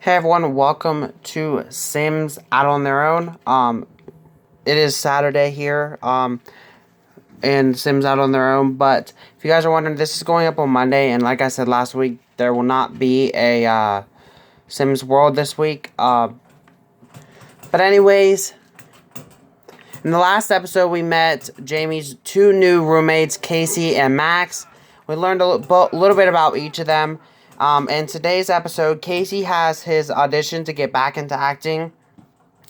Hey everyone, welcome to Sims Out on Their Own. It is Saturday here, and Sims Out on Their Own. But if you guys are wondering, this is going up on Monday, and like I said last week, there will not be a Sims World this week. But anyways, in the last episode, we met Jamie's two new roommates, Casey and Max. We learned a little bit about each of them. In today's episode, Casey has his audition to get back into acting.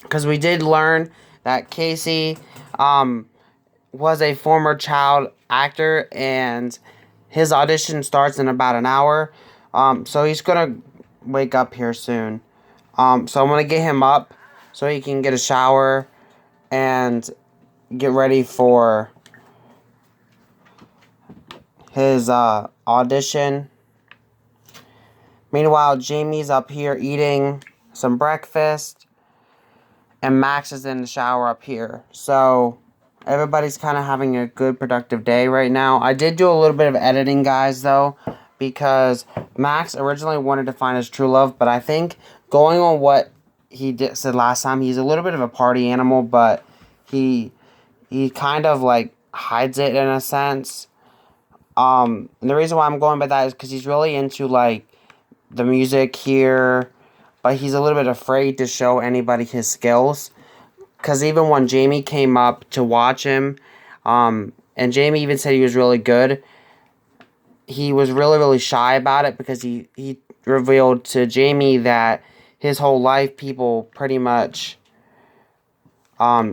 Because we did learn that Casey was a former child actor. And his audition starts in about an hour. So he's going to wake up here soon. So I'm going to get him up so he can get a shower and get ready for his audition. Meanwhile, Jamie's up here eating some breakfast, and Max is in the shower up here. So everybody's kind of having a good, productive day right now. I did do a little bit of editing, guys, though, because Max originally wanted to find his true love, but I think going on what he said last time, he's a little bit of a party animal, but he kind of like hides it in a sense. And the reason why I'm going by that is because he's really into like the music here, but he's a little bit afraid to show anybody his skills. Because even when Jamie came up to watch him, and Jamie even said he was really good, he was really, really shy about it because he revealed to Jamie that his whole life people pretty much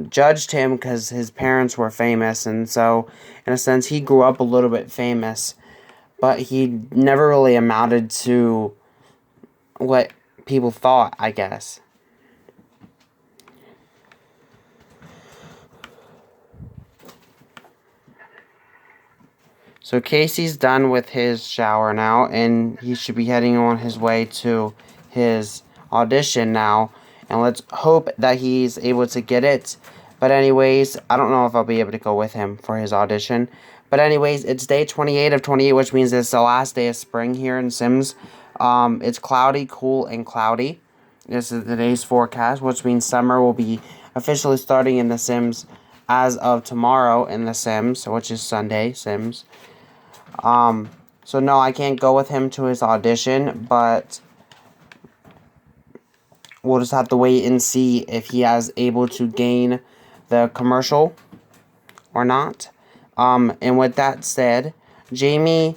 judged him because his parents were famous, and so in a sense he grew up a little bit famous, but he never really amounted to what people thought, I guess. So Casey's done with his shower now, and he should be heading on his way to his audition now. And let's hope that he's able to get it. But anyways, I don't know if I'll be able to go with him for his audition. But anyways, it's day 28 of 28, which means it's the last day of spring here in Sims. It's cloudy, cool, and cloudy. This is today's forecast, which means summer will be officially starting in The Sims as of tomorrow in The Sims, which is Sunday, Sims. So no, I can't go with him to his audition, but we'll just have to wait and see if he is able to gain the commercial or not. And with that said, Jamie,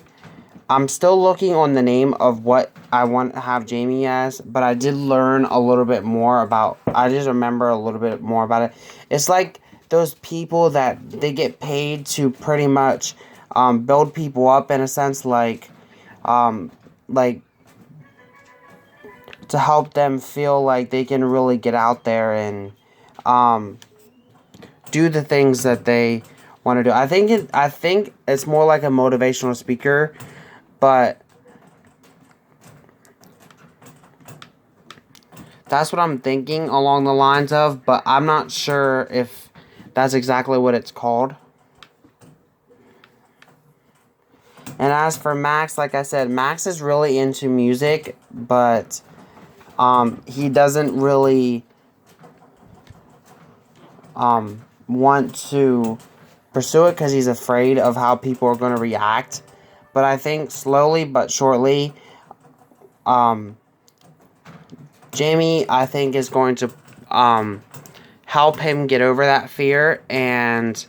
I'm still looking on the name of what I want to have Jamie as, but I did learn a little bit more about, I just remember a little bit more about it. It's like those people that they get paid to pretty much build people up in a sense, like to help them feel like they can really get out there and do the things that they want to do. I think it's more like a motivational speaker, but that's what I'm thinking along the lines of, but I'm not sure if that's exactly what it's called. And as for Max, like I said, Max is really into music, but he doesn't really want to pursue it because he's afraid of how people are going to react. But I think slowly but surely, Jamie, I think, is going to help him get over that fear and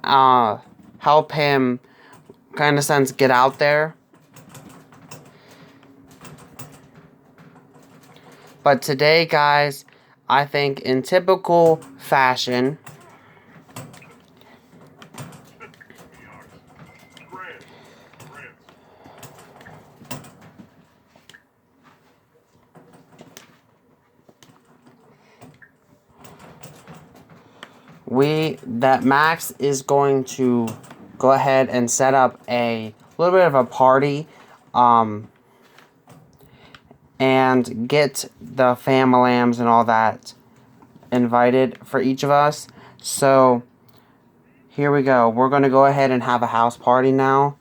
help him, kind of sense, get out there. But today, guys, I think in typical fashion, Max is going to go ahead and set up a little bit of a party, and get the fam-lambs and all that invited for each of us. So here we go. We're going to go ahead and have a house party now.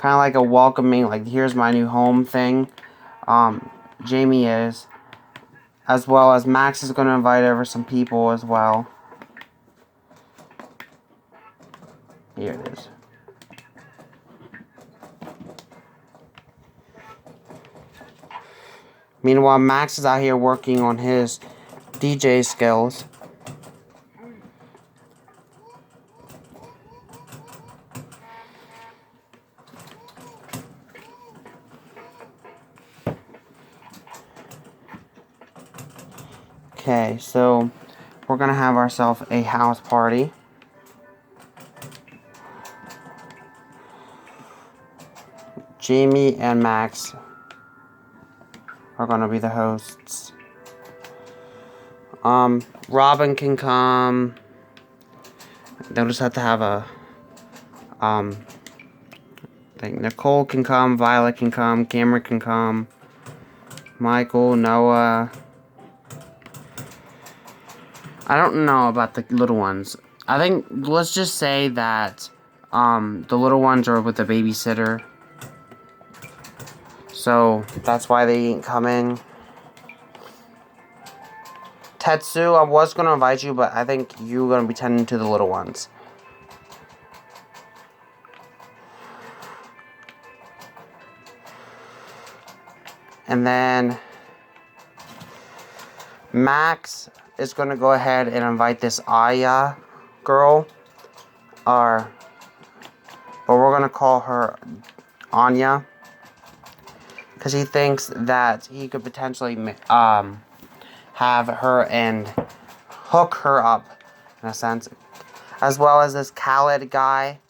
kind of like a welcoming, like, here's my new home thing. Jaime is. As well as Max is going to invite over some people as well. Here it is. Meanwhile, Max is out here working on his DJ skills. Okay, so we're gonna have ourselves a house party. Jaime and Max are gonna be the hosts. Robin can come. They'll just have to have a I think Nicole can come, Violet can come, Cameron can come, Michael, Noah. I don't know about the little ones. I think, let's just say that the little ones are with the babysitter. So that's why they ain't coming. Tetsu, I was going to invite you, but I think you're going to be tending to the little ones. And then Max is going to go ahead and invite this Aya girl. But we're going to call her Anya. Because he thinks that he could potentially have her and hook her up, in a sense. As well as this Khaled guy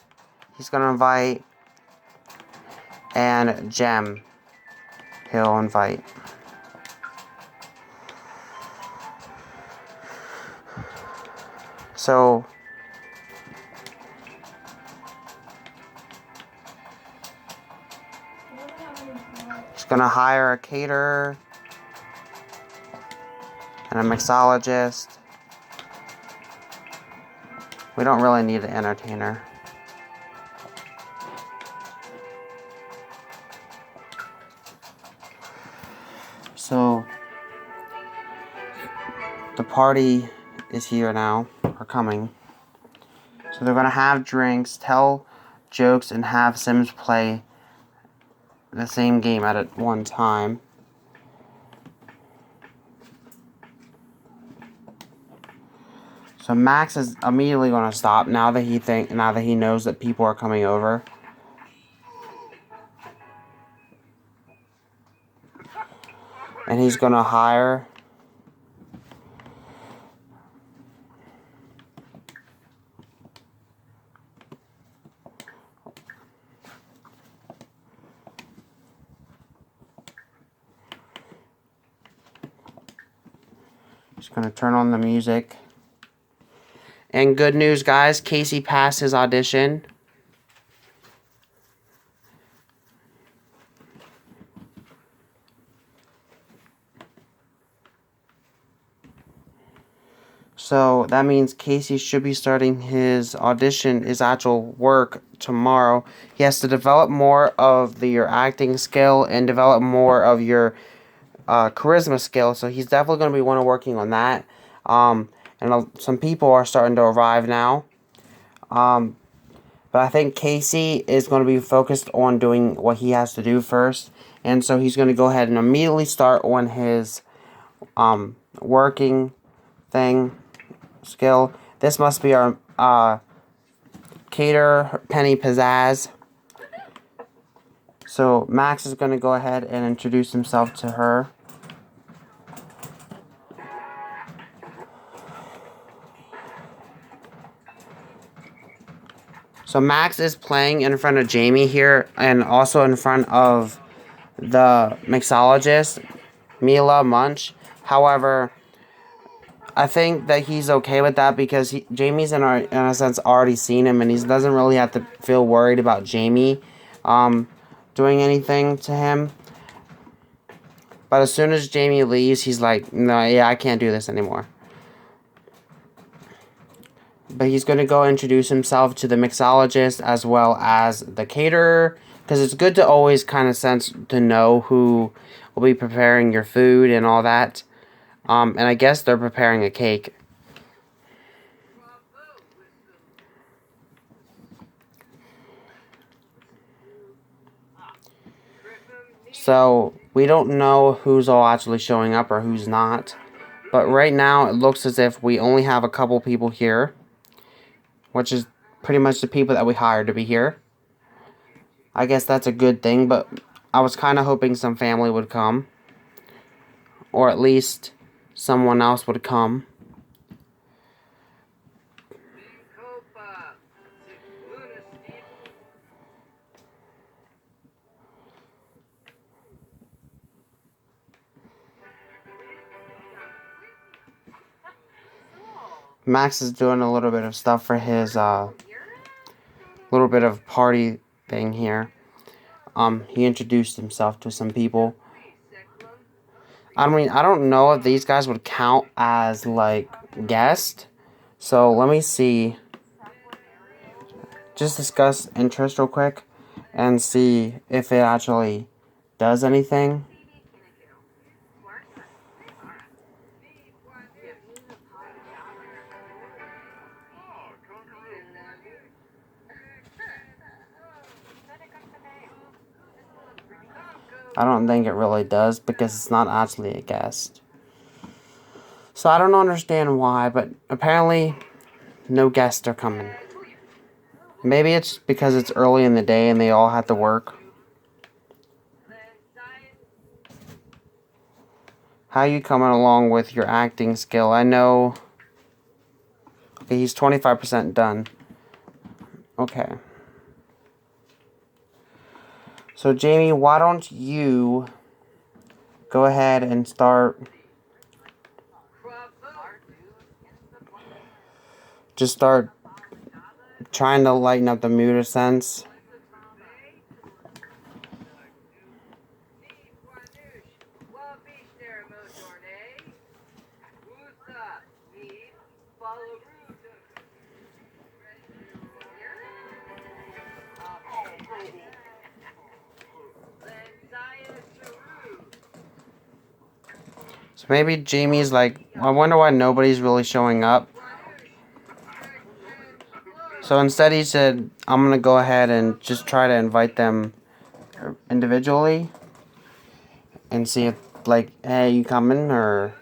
he's going to invite. And Jem he'll invite. So he's going to hire a caterer and a mixologist. We don't really need an entertainer. So the party is here now, or coming. So they're going to have drinks, tell jokes, and have Sims play the same game at one time. So Max is immediately going to stop now that he knows that people are coming over. And he's going to hire just going to turn on the music. And good news, guys, Casey passed his audition. So that means Casey should be starting his audition, his actual work, tomorrow. He has to develop more of your acting skill and develop more of your charisma skill. So he's definitely going to be working on that. And some people are starting to arrive now. But I think Casey is going to be focused on doing what he has to do first. And so he's going to go ahead and immediately start on his working thing. Skill. This must be our caterer, Penny Pizzazz. So Max is going to go ahead and introduce himself to her. So Max is playing in front of Jaime here, and also in front of the mixologist, Mila Munch. However, I think that he's okay with that because Jamie's in a sense already seen him, and he doesn't really have to feel worried about Jaime doing anything to him. But as soon as Jaime leaves, he's like, no, yeah, I can't do this anymore. But he's going to go introduce himself to the mixologist as well as the caterer, because it's good to always kind of sense to know who will be preparing your food and all that. And I guess they're preparing a cake. So we don't know who's all actually showing up or who's not. But right now it looks as if we only have a couple people here, which is pretty much the people that we hired to be here. I guess that's a good thing, but I was kind of hoping some family would come. Or at least someone else would come. Max is doing a little bit of stuff for his little bit of party thing here. He introduced himself to some people. I mean, I don't know if these guys would count as like guests. So let me see. Just discuss interest real quick and see if it actually does anything. I don't think it really does because it's not actually a guest. So I don't understand why, but apparently no guests are coming. Maybe it's because it's early in the day and they all have to work. How are you coming along with your acting skill? I know... Okay, he's 25% done. Okay. So, Jamie, why don't you go ahead and start... Just start trying to lighten up the mood a sense. So maybe Jamie's like, I wonder why nobody's really showing up. So instead he said, I'm going to go ahead and just try to invite them individually. And see if, like, hey, you coming? Or...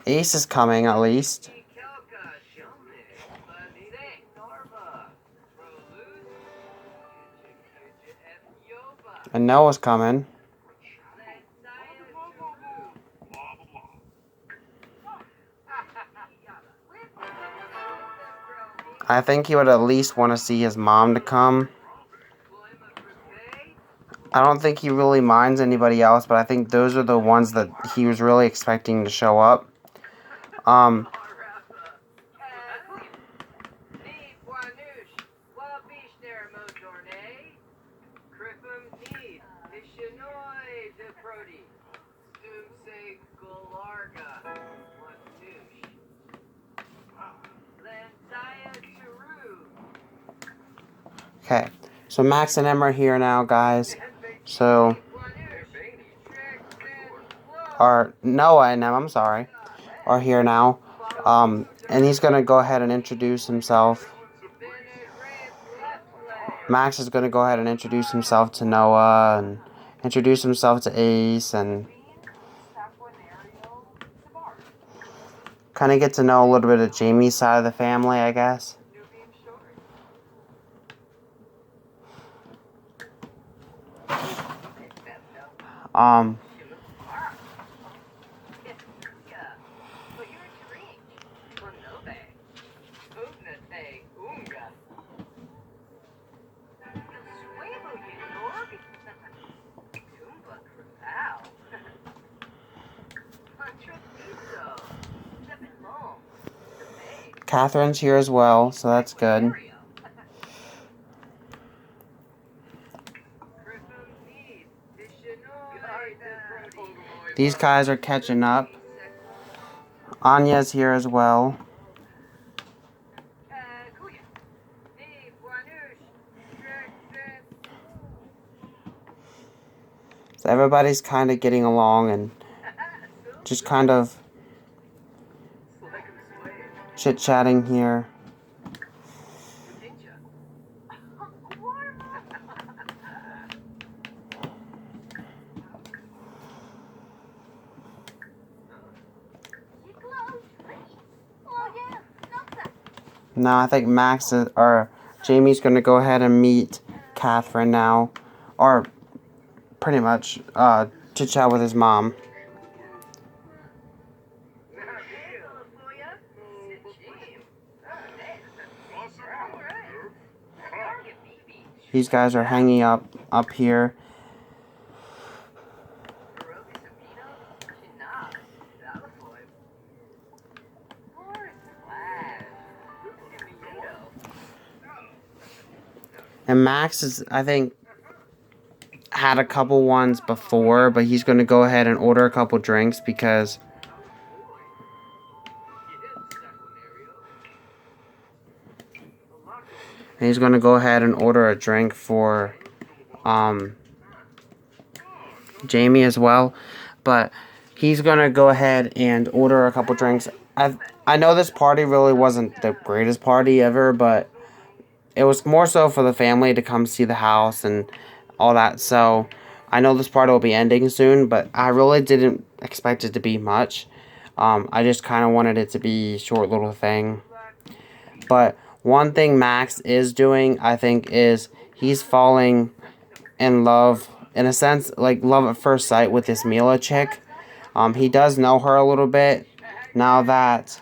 Ace is coming, at least. And Noah's coming. I think he would at least want to see his mom to come. I don't think he really minds anybody else, but I think those are the ones that he was really expecting to show up. Okay, so Max and Em are here now, guys. So, Noah and Em, I'm sorry, are here now. And he's gonna go ahead and introduce himself. Max is gonna go ahead and introduce himself to Noah and introduce himself to Ace and kind of get to know a little bit of Jamie's side of the family, I guess. Catherine's here as well, so that's good. These guys are catching up. Anya's here as well. So everybody's kind of getting along and just kind of chit-chatting here. Now I think Jamie's gonna go ahead and meet Catherine now, or pretty much chit chat with his mom. These guys are hanging up here. And Max is, I think, had a couple ones before, but he's going to go ahead and order a couple drinks because he's going to go ahead and order a drink for Jaime as well. But he's going to go ahead and order a couple drinks. I know this party really wasn't the greatest party ever, but it was more so for the family to come see the house and all that. So I know this party will be ending soon, but I really didn't expect it to be much. I just kind of wanted it to be a short little thing. But one thing Max is doing, I think, is he's falling in love, in a sense, like love at first sight with this Mila chick. He does know her a little bit now that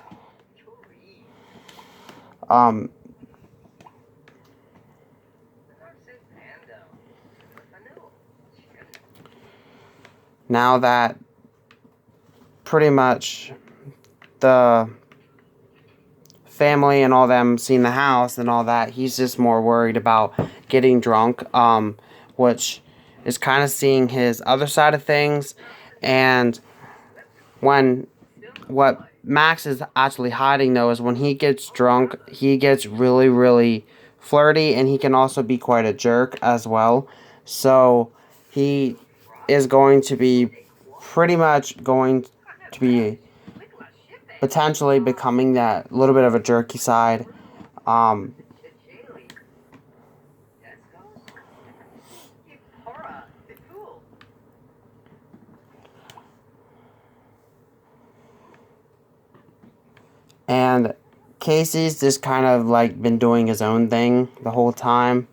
pretty much the family and all them seen the house and all that, he's just more worried about getting drunk, which is kind of seeing his other side of things. And what Max is actually hiding, though, is when he gets drunk, he gets really, really flirty, and he can also be quite a jerk as well. So he is going to be pretty much going to be potentially becoming that little bit of a jerky side. And Casey's just kind of like been doing his own thing the whole time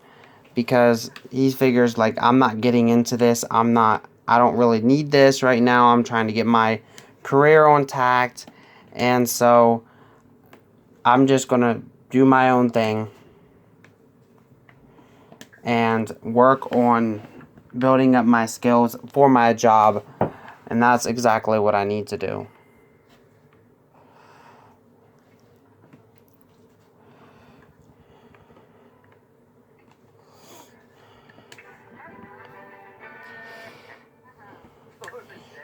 because he figures like, I'm not getting into this. I don't really need this right now. I'm trying to get my career on tact. And so I'm just going to do my own thing and work on building up my skills for my job. And that's exactly what I need to do.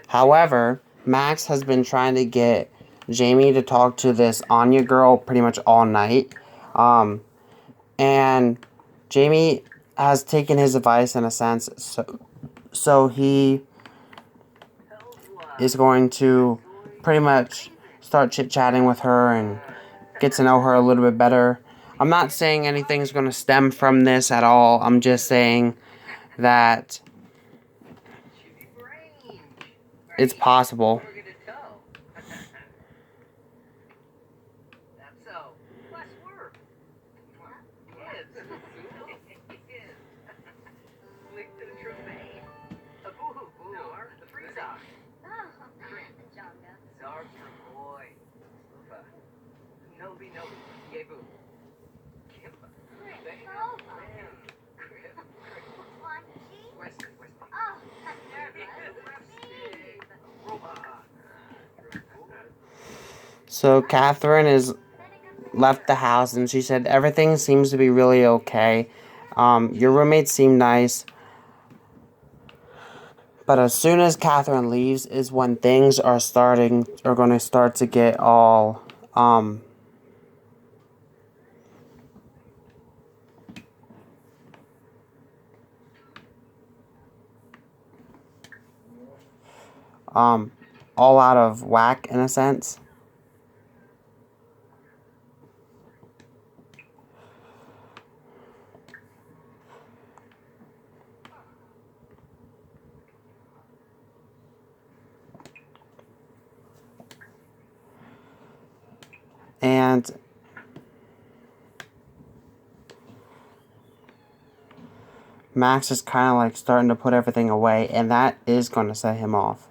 However, Max has been trying to get Jaime to talk to this Anya girl pretty much all night. And Jaime has taken his advice in a sense. So he is going to pretty much start chit-chatting with her and get to know her a little bit better. I'm not saying anything's going to stem from this at all. I'm just saying that it's possible. So Catherine is left the house and she said everything seems to be really okay. Your roommates seem nice. But as soon as Catherine leaves is when things are going to start to get all all out of whack in a sense. And Max is kind of like starting to put everything away, and that is going to set him off.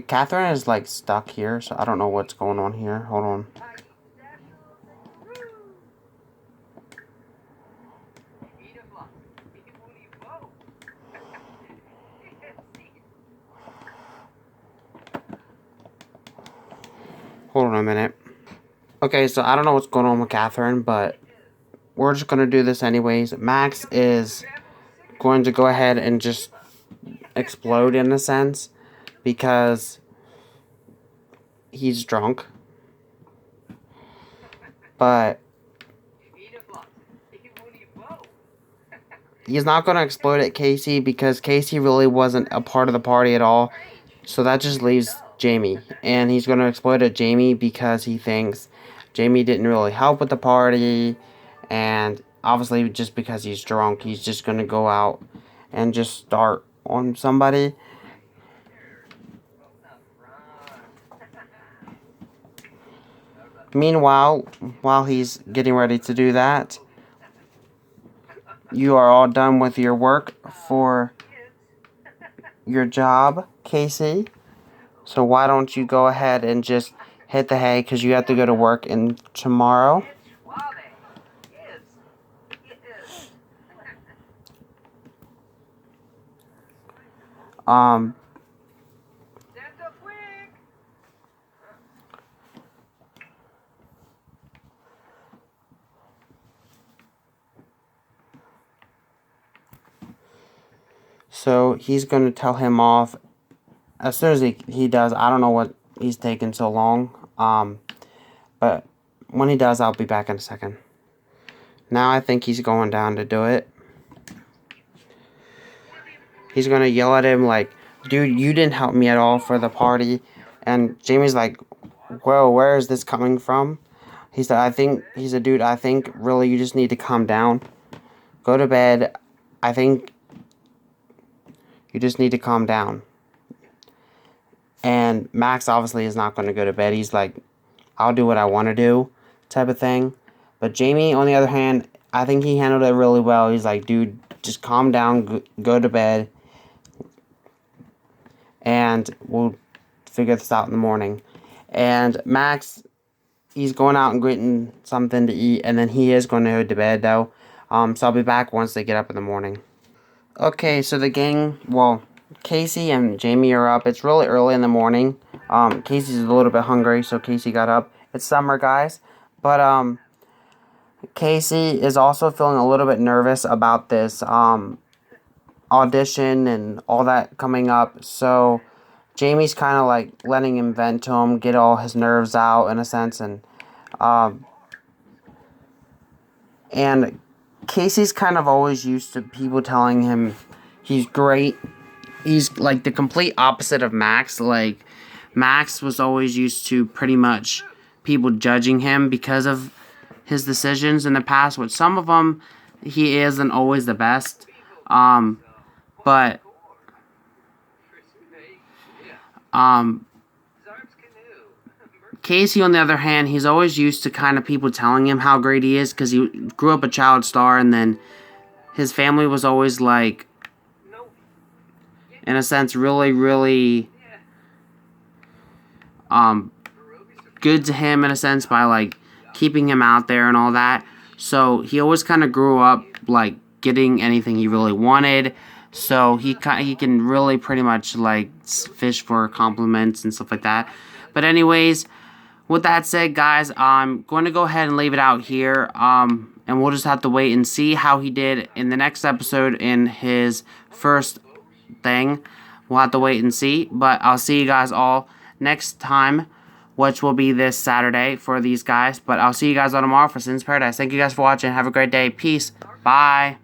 Catherine is like stuck here, so I don't know what's going on here. Hold on. Hold on a minute. Okay, so I don't know what's going on with Catherine, but we're just going to do this anyways. Max is going to go ahead and just explode in a sense because he's drunk. But he's not going to explode at Casey because Casey really wasn't a part of the party at all. So that just leaves Jaime. And he's going to explode at Jaime because he thinks Jaime didn't really help with the party. And obviously just because he's drunk, he's just going to go out and just start on somebody. Meanwhile, while he's getting ready to do that, you are all done with your work for your job, Casey. So why don't you go ahead and just hit the hay because you have to go to work tomorrow. So he's going to tell him off as soon as he does. I don't know what he's taking so long. But when he does, I'll be back in a second. Now I think he's going down to do it. He's going to yell at him like, dude, you didn't help me at all for the party. And Jamie's like, whoa, where is this coming from? He said, dude, I think really you just need to calm down. Go to bed. I think you just need to calm down. And Max obviously is not going to go to bed. He's like, I'll do what I want to do type of thing. But Jaime, on the other hand, I think he handled it really well. He's like, dude, just calm down, go to bed. And we'll figure this out in the morning. And Max, he's going out and getting something to eat. And then he is going to go to bed, though. So I'll be back once they get up in the morning. Okay, so the gang, well, Casey and Jaime are up. It's really early in the morning. Casey's a little bit hungry, so Casey got up. It's summer, guys. But, Casey is also feeling a little bit nervous about this, audition and all that coming up. So Jamie's kind of like letting him vent to him, get all his nerves out in a sense. And Casey's kind of always used to people telling him he's great. He's like the complete opposite of Max. Like, Max was always used to pretty much people judging him because of his decisions in the past. With some of them, he isn't always the best. But Casey, on the other hand, he's always used to kind of people telling him how great he is because he grew up a child star, and then his family was always like, in a sense, really, really good to him in a sense by like keeping him out there and all that. So he always kind of grew up like getting anything he really wanted. So he can really pretty much like fish for compliments and stuff like that. But anyways, with that said, guys, I'm going to go ahead and leave it out here. And we'll just have to wait and see how he did in the next episode in his first thing. We'll have to wait and see. But I'll see you guys all next time, which will be this Saturday for these guys. But I'll see you guys all tomorrow for Sin's Paradise. Thank you guys for watching. Have a great day. Peace. Bye.